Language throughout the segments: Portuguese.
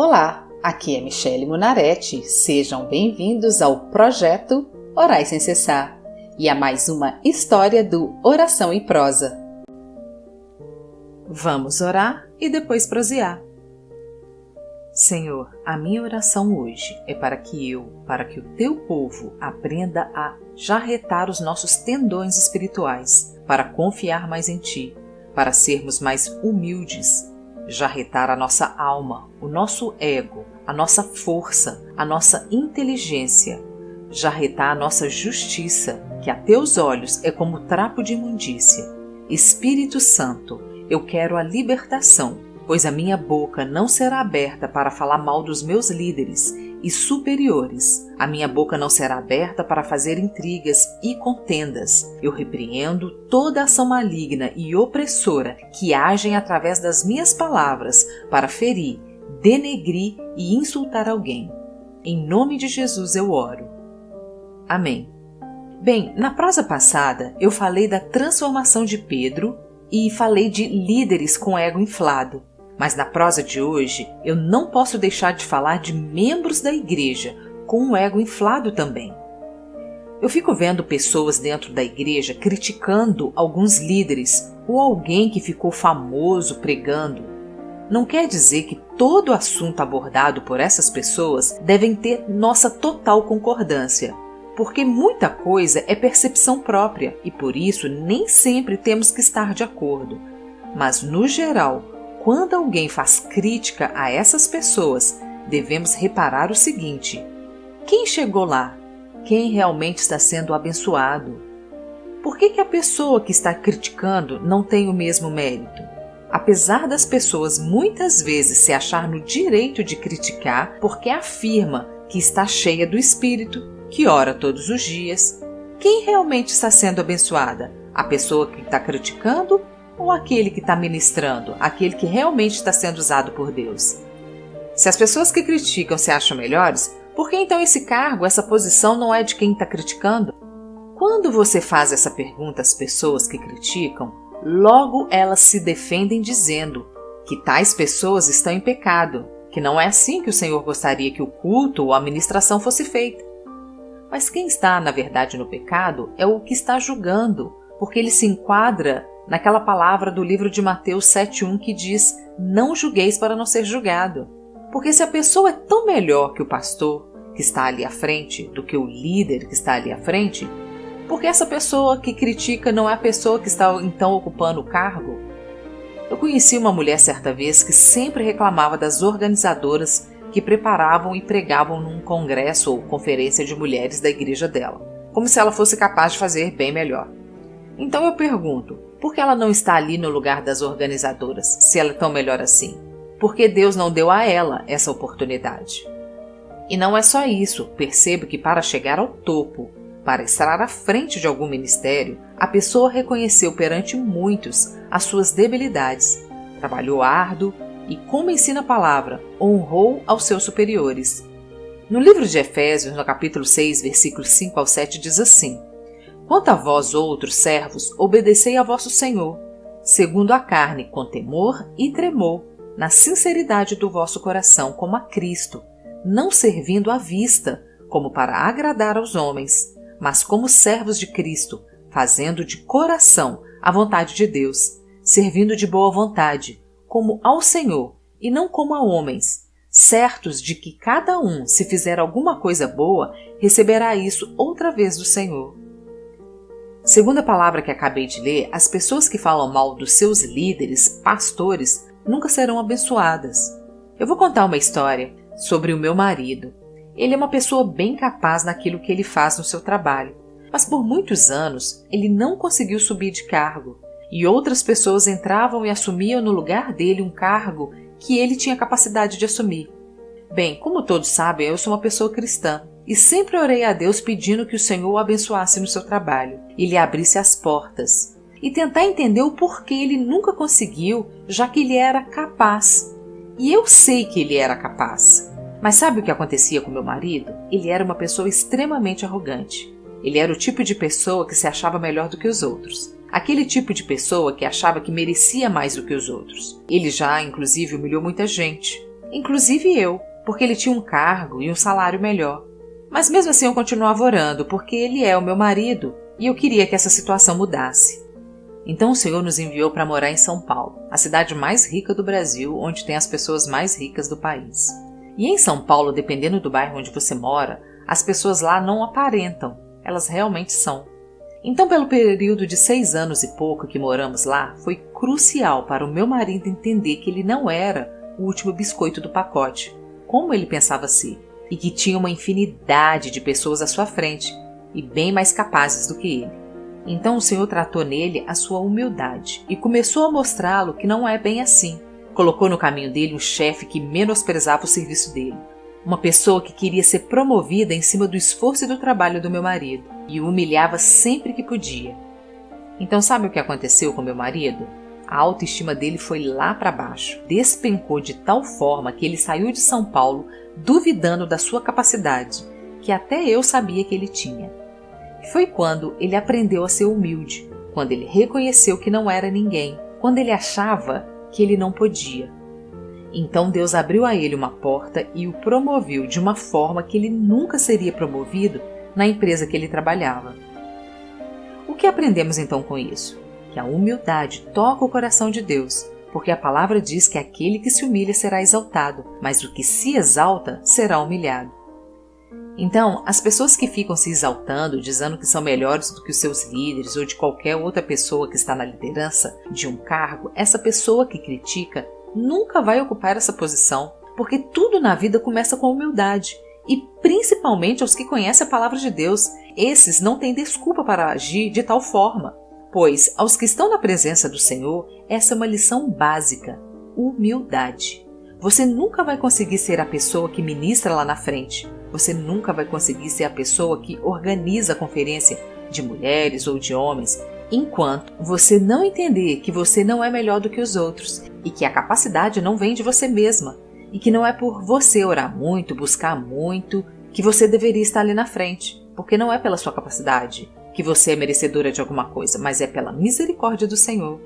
Olá, aqui é Michele Munarete. Sejam bem-vindos ao projeto Orai Sem Cessar e a mais uma história do Oração em Prosa. Vamos orar e depois prosear. Senhor, a minha oração hoje é para que o teu povo aprenda a jarretar os nossos tendões espirituais, para confiar mais em ti, para sermos mais humildes, jarretar a nossa alma, o nosso ego, a nossa força, a nossa inteligência, jarretar a nossa justiça, que a teus olhos é como trapo de imundícia. Espírito Santo, eu quero a libertação, pois a minha boca não será aberta para falar mal dos meus líderes e superiores. A minha boca não será aberta para fazer intrigas e contendas. Eu repreendo toda ação maligna e opressora que agem através das minhas palavras para ferir, denegrir e insultar alguém. Em nome de Jesus eu oro. Amém. Bem, na prosa passada eu falei da transformação de Pedro e falei de líderes com ego inflado. Mas na prosa de hoje, eu não posso deixar de falar de membros da igreja com um ego inflado também. Eu fico vendo pessoas dentro da igreja criticando alguns líderes ou alguém que ficou famoso pregando. Não quer dizer que todo assunto abordado por essas pessoas devem ter nossa total concordância, porque muita coisa é percepção própria e por isso nem sempre temos que estar de acordo. Mas no geral, quando alguém faz crítica a essas pessoas, devemos reparar o seguinte: quem chegou lá? Quem realmente está sendo abençoado? Por que a pessoa que está criticando não tem o mesmo mérito? Apesar das pessoas muitas vezes se achar no direito de criticar porque afirma que está cheia do Espírito, que ora todos os dias, quem realmente está sendo abençoada? A pessoa que está criticando ou aquele que está ministrando, aquele que realmente está sendo usado por Deus? Se as pessoas que criticam se acham melhores, por que então esse cargo, essa posição não é de quem está criticando? Quando você faz essa pergunta às pessoas que criticam, logo elas se defendem dizendo que tais pessoas estão em pecado, que não é assim que o Senhor gostaria que o culto ou a ministração fosse feita. Mas quem está, na verdade, no pecado é o que está julgando, porque ele se enquadra naquela palavra do livro de Mateus 7:1 que diz: não julgueis para não ser julgado. Porque se a pessoa é tão melhor que o pastor que está ali à frente, do que o líder que está ali à frente, porque essa pessoa que critica não é a pessoa que está então ocupando o cargo? Eu conheci uma mulher certa vez que sempre reclamava das organizadoras que preparavam e pregavam num congresso ou conferência de mulheres da igreja dela, como se ela fosse capaz de fazer bem melhor. Então eu pergunto, por que ela não está ali no lugar das organizadoras, se ela é tão melhor assim? Porque Deus não deu a ela essa oportunidade. E não é só isso, percebo que para chegar ao topo, para estar à frente de algum ministério, a pessoa reconheceu perante muitos as suas debilidades, trabalhou árduo e, como ensina a palavra, honrou aos seus superiores. No livro de Efésios, no capítulo 6, versículos 5 ao 7, diz assim: quanto a vós outros servos, obedecei a vosso Senhor, segundo a carne, com temor e tremor, na sinceridade do vosso coração, como a Cristo, não servindo à vista, como para agradar aos homens, mas como servos de Cristo, fazendo de coração a vontade de Deus, servindo de boa vontade, como ao Senhor, e não como a homens, certos de que cada um, se fizer alguma coisa boa, receberá isso outra vez do Senhor. Segundo a palavra que acabei de ler, as pessoas que falam mal dos seus líderes, pastores, nunca serão abençoadas. Eu vou contar uma história sobre o meu marido. Ele é uma pessoa bem capaz naquilo que ele faz no seu trabalho, mas por muitos anos ele não conseguiu subir de cargo, e outras pessoas entravam e assumiam no lugar dele um cargo que ele tinha capacidade de assumir. Bem, como todos sabem, eu sou uma pessoa cristã, e sempre orei a Deus pedindo que o Senhor o abençoasse no seu trabalho e lhe abrisse as portas, e tentar entender o porquê ele nunca conseguiu, já que ele era capaz. E eu sei que ele era capaz. Mas sabe o que acontecia com meu marido? Ele era uma pessoa extremamente arrogante. Ele era o tipo de pessoa que se achava melhor do que os outros. Aquele tipo de pessoa que achava que merecia mais do que os outros. Ele já, inclusive, humilhou muita gente. inclusive eu, porque ele tinha um cargo e um salário melhor. Mas mesmo assim eu continuava orando, porque ele é o meu marido e eu queria que essa situação mudasse. Então o Senhor nos enviou para morar em São Paulo, a cidade mais rica do Brasil, onde tem as pessoas mais ricas do país. E em São Paulo, dependendo do bairro onde você mora, as pessoas lá não aparentam, elas realmente são. Então, pelo período de 6 anos e pouco que moramos lá, foi crucial para o meu marido entender que ele não era o último biscoito do pacote, como ele pensava ser, e que tinha uma infinidade de pessoas à sua frente, e bem mais capazes do que ele. Então o Senhor tratou nele a sua humildade e começou a mostrá-lo que não é bem assim. Colocou no caminho dele um chefe que menosprezava o serviço dele, uma pessoa que queria ser promovida em cima do esforço e do trabalho do meu marido, e o humilhava sempre que podia. Então sabe o que aconteceu com meu marido? A autoestima dele foi lá para baixo, despencou de tal forma que ele saiu de São Paulo duvidando da sua capacidade, que até eu sabia que ele tinha. Foi quando ele aprendeu a ser humilde, quando ele reconheceu que não era ninguém, quando ele achava que ele não podia. Então Deus abriu a ele uma porta e o promoveu de uma forma que ele nunca seria promovido na empresa que ele trabalhava. O que aprendemos então com isso? Que a humildade toca o coração de Deus, porque a palavra diz que aquele que se humilha será exaltado, mas o que se exalta será humilhado. Então, as pessoas que ficam se exaltando, dizendo que são melhores do que os seus líderes ou de qualquer outra pessoa que está na liderança de um cargo, essa pessoa que critica nunca vai ocupar essa posição, porque tudo na vida começa com humildade. E principalmente aos que conhecem a palavra de Deus, esses não têm desculpa para agir de tal forma. Pois, aos que estão na presença do Senhor, essa é uma lição básica: humildade. Você nunca vai conseguir ser a pessoa que ministra lá na frente. Você nunca vai conseguir ser a pessoa que organiza a conferência de mulheres ou de homens, enquanto você não entender que você não é melhor do que os outros e que a capacidade não vem de você mesma e que não é por você orar muito, buscar muito, que você deveria estar ali na frente, porque não é pela sua capacidade que você é merecedora de alguma coisa, mas é pela misericórdia do Senhor.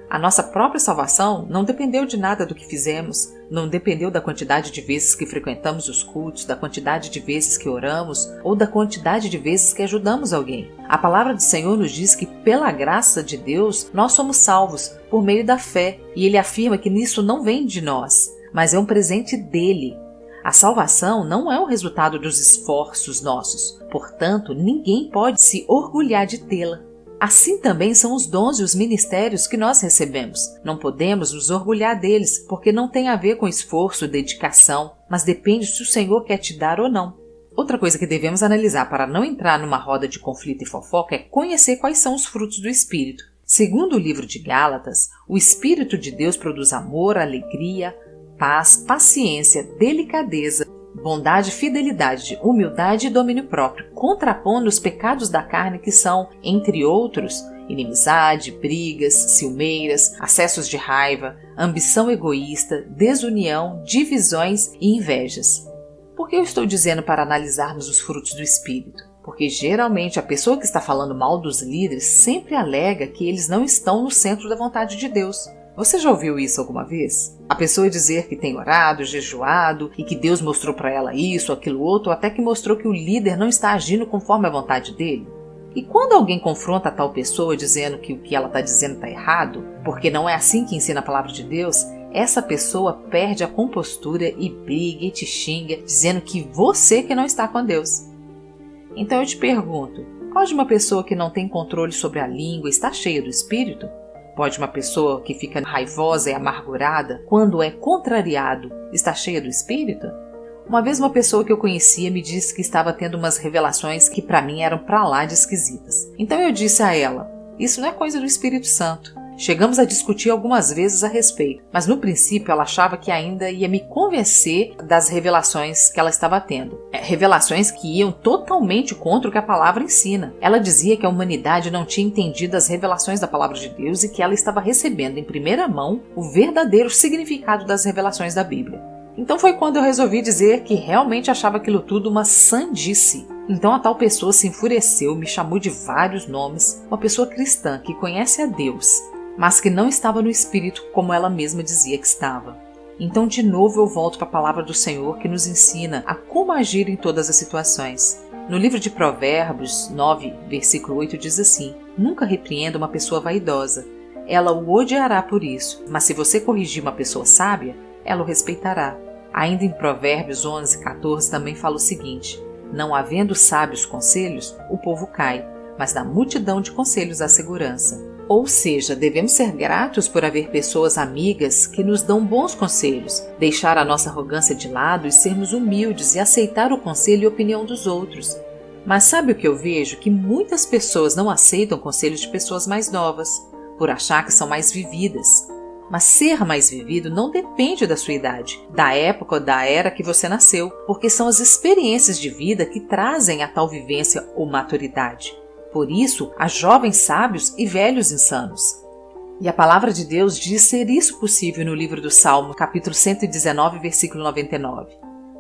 A nossa própria salvação não dependeu de nada do que fizemos, não dependeu da quantidade de vezes que frequentamos os cultos, da quantidade de vezes que oramos ou da quantidade de vezes que ajudamos alguém. A palavra do Senhor nos diz que pela graça de Deus nós somos salvos por meio da fé, e Ele afirma que nisso não vem de nós, mas é um presente dele. A salvação não é o resultado dos esforços nossos, portanto, ninguém pode se orgulhar de tê-la. Assim também são os dons e os ministérios que nós recebemos. Não podemos nos orgulhar deles, porque não tem a ver com esforço e dedicação, mas depende se o Senhor quer te dar ou não. Outra coisa que devemos analisar para não entrar numa roda de conflito e fofoca é conhecer quais são os frutos do Espírito. Segundo o livro de Gálatas, o Espírito de Deus produz amor, alegria, paz, paciência, delicadeza, bondade, fidelidade, humildade e domínio próprio, contrapondo os pecados da carne que são, entre outros, inimizade, brigas, ciumeiras, acessos de raiva, ambição egoísta, desunião, divisões e invejas. Por que eu estou dizendo para analisarmos os frutos do Espírito? Porque geralmente a pessoa que está falando mal dos líderes sempre alega que eles não estão no centro da vontade de Deus. Você já ouviu isso alguma vez? A pessoa dizer que tem orado, jejuado e que Deus mostrou para ela isso, aquilo outro, até que mostrou que o líder não está agindo conforme a vontade dele. E quando alguém confronta a tal pessoa dizendo que o que ela está dizendo está errado, porque não é assim que ensina a palavra de Deus, essa pessoa perde a compostura e briga e te xinga, dizendo que você que não está com Deus. Então eu te pergunto, pode uma pessoa que não tem controle sobre a língua estar cheia do Espírito? Pode uma pessoa que fica raivosa e amargurada quando é contrariado estar cheia do Espírito? Uma vez uma pessoa que eu conhecia me disse que estava tendo umas revelações que para mim eram pra lá de esquisitas. Então eu disse a ela, isso não é coisa do Espírito Santo. Chegamos a discutir algumas vezes a respeito, mas no princípio ela achava que ainda ia me convencer das revelações que ela estava tendo. Revelações que iam totalmente contra o que a palavra ensina. Ela dizia que a humanidade não tinha entendido as revelações da palavra de Deus e que ela estava recebendo em primeira mão o verdadeiro significado das revelações da Bíblia. Então foi quando eu resolvi dizer que realmente achava aquilo tudo uma sandice. Então a tal pessoa se enfureceu, me chamou de vários nomes, uma pessoa cristã que conhece a Deus, mas que não estava no Espírito como ela mesma dizia que estava. Então, de novo, eu volto para a palavra do Senhor que nos ensina a como agir em todas as situações. No livro de Provérbios 9, versículo 8, diz assim: Nunca repreenda uma pessoa vaidosa. Ela o odiará por isso, mas se você corrigir uma pessoa sábia, ela o respeitará. Ainda em Provérbios 11, 14 também fala o seguinte: Não havendo sábios conselhos, o povo cai, mas na multidão de conselhos há segurança. Ou seja, devemos ser gratos por haver pessoas amigas que nos dão bons conselhos, deixar a nossa arrogância de lado e sermos humildes e aceitar o conselho e a opinião dos outros. Mas sabe o que eu vejo? Que muitas pessoas não aceitam conselhos de pessoas mais novas, por achar que são mais vividas. Mas ser mais vivido não depende da sua idade, da época ou da era que você nasceu, porque são as experiências de vida que trazem a tal vivência ou maturidade. Por isso, há jovens sábios e velhos insanos. E a palavra de Deus diz ser isso possível no livro do Salmo, capítulo 119, versículo 99.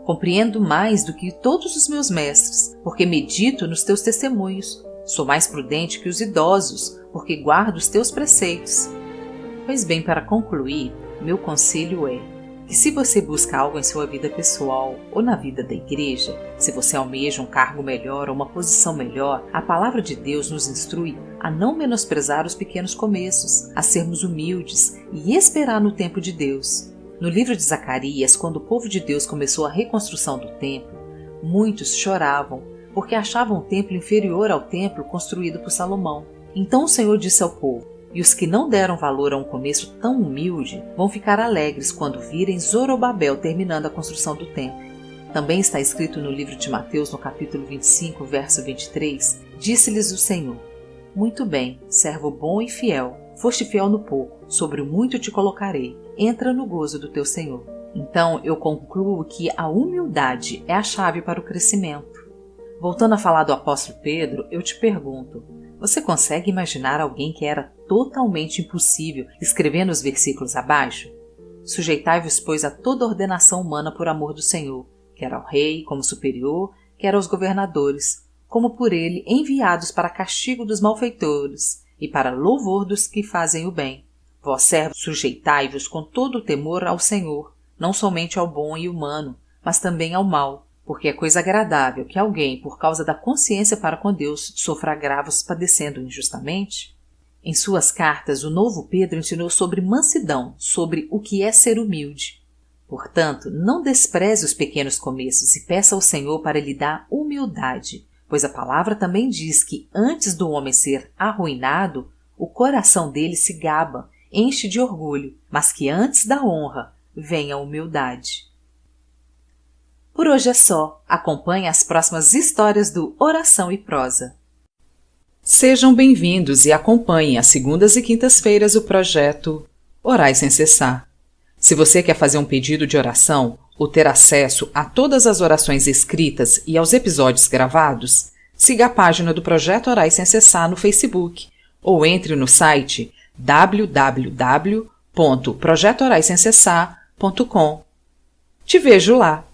Compreendo mais do que todos os meus mestres, porque medito nos teus testemunhos. Sou mais prudente que os idosos, porque guardo os teus preceitos. Pois bem, para concluir, meu conselho é que se você busca algo em sua vida pessoal ou na vida da igreja, se você almeja um cargo melhor ou uma posição melhor, a palavra de Deus nos instrui a não menosprezar os pequenos começos, a sermos humildes e esperar no tempo de Deus. No livro de Zacarias, quando o povo de Deus começou a reconstrução do templo, muitos choravam porque achavam o templo inferior ao templo construído por Salomão. Então o Senhor disse ao povo: E os que não deram valor a um começo tão humilde vão ficar alegres quando virem Zorobabel terminando a construção do templo. Também está escrito no livro de Mateus, no capítulo 25, verso 23, Disse-lhes o Senhor: Muito bem, servo bom e fiel, foste fiel no pouco, sobre o muito te colocarei, entra no gozo do teu Senhor. Então eu concluo que a humildade é a chave para o crescimento. Voltando a falar do apóstolo Pedro, eu te pergunto: você consegue imaginar alguém que era totalmente impossível escrevendo os versículos abaixo? Sujeitai-vos, pois, a toda ordenação humana por amor do Senhor, quer ao rei como superior, quer aos governadores, como por ele enviados para castigo dos malfeitores e para louvor dos que fazem o bem. Vós, servos, sujeitai-vos com todo o temor ao Senhor, não somente ao bom e humano, mas também ao mau, porque é coisa agradável que alguém, por causa da consciência para com Deus, sofra agravos padecendo injustamente? Em suas cartas, o novo Pedro ensinou sobre mansidão, sobre o que é ser humilde. Portanto, não despreze os pequenos começos e peça ao Senhor para lhe dar humildade, pois a palavra também diz que antes do homem ser arruinado, o coração dele se gaba, enche de orgulho, mas que antes da honra vem a humildade. Por hoje é só. Acompanhe as próximas histórias do Oração e Prosa. Sejam bem-vindos e acompanhem às segundas e quintas-feiras o projeto Orai Sem Cessar. Se você quer fazer um pedido de oração ou ter acesso a todas as orações escritas e aos episódios gravados, siga a página do Projeto Orai Sem Cessar no Facebook ou entre no site www.projetoraissemcessar.com. Te vejo lá!